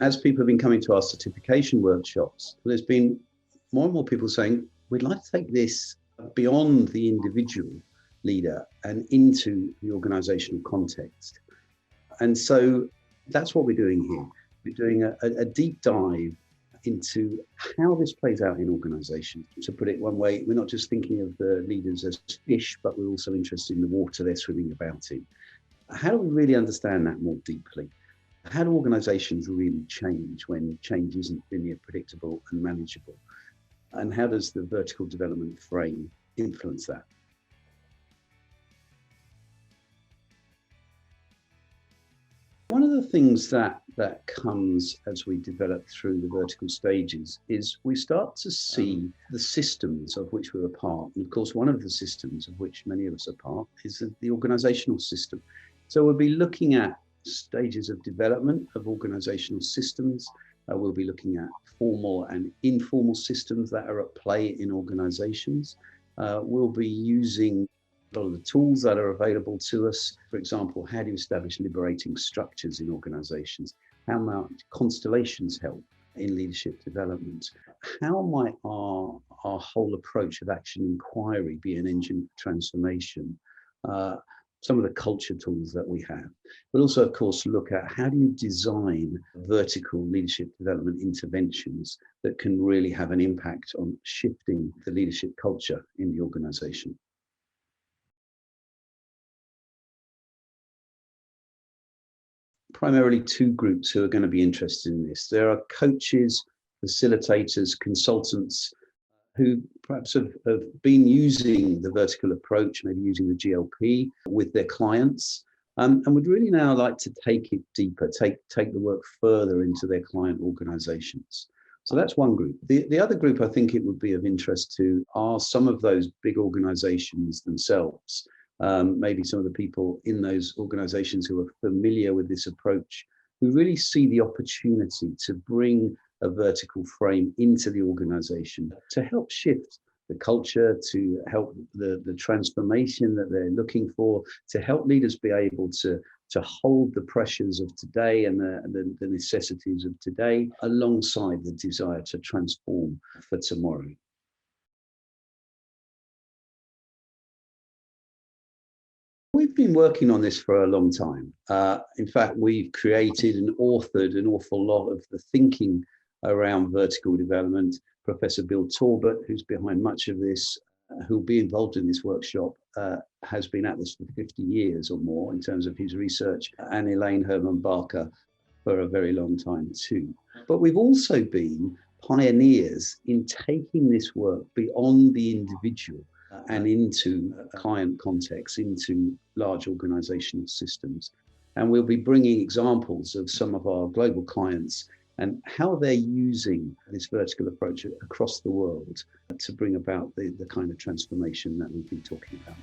as people have been coming to our certification workshops, there's been more and more people saying, we'd like to take this beyond the individual leader and into the organizational context. And so that's what we're doing here. We're doing a deep dive into how this plays out in organizations. To put it one way, we're not just thinking of the leaders as fish, but we're also interested in the water they're swimming about in. How do we really understand that more deeply? How do organizations really change when change isn't linear, predictable and manageable? And how does the vertical development frame influence that? One of the things that comes as we develop through the vertical stages is we start to see the systems of which we're a part. And of course, one of the systems of which many of us are part is the organizational system. So we'll be looking at stages of development of organizational systems. We'll be looking at formal and informal systems that are at play in organizations. We'll be using a lot of the tools that are available to us. For example, how do you establish liberating structures in organizations? How might constellations help in leadership development? How might our whole approach of action inquiry be an engine for transformation? Some of the culture tools that we have, but also, of course, look at how do you design vertical leadership development interventions that can really have an impact on shifting the leadership culture in the organization. Primarily two groups who are going to be interested in this. There are coaches, facilitators, consultants who perhaps have been using the vertical approach, maybe using the GLP with their clients, and would really now like to take it deeper, take the work further into their client organizations. So that's one group. The other group I think it would be of interest to are some of those big organizations themselves. Maybe some of the people in those organizations who are familiar with this approach, who really see the opportunity to bring a vertical frame into the organization to help shift the culture, to help the transformation that they're looking for, to help leaders be able to hold the pressures of today and the necessities of today alongside the desire to transform for tomorrow. We've been working on this for a long time. In fact, we've created and authored an awful lot of the thinking around vertical development. Professor Bill Talbot, who's behind much of this, who'll be involved in this workshop, has been at this for 50 years or more in terms of his research, and Elaine Herman Barker for a very long time too. But we've also been pioneers in taking this work beyond the individual and into client context, into large organizational systems. And we'll be bringing examples of some of our global clients and how they're using this vertical approach across the world to bring about the kind of transformation that we've been talking about.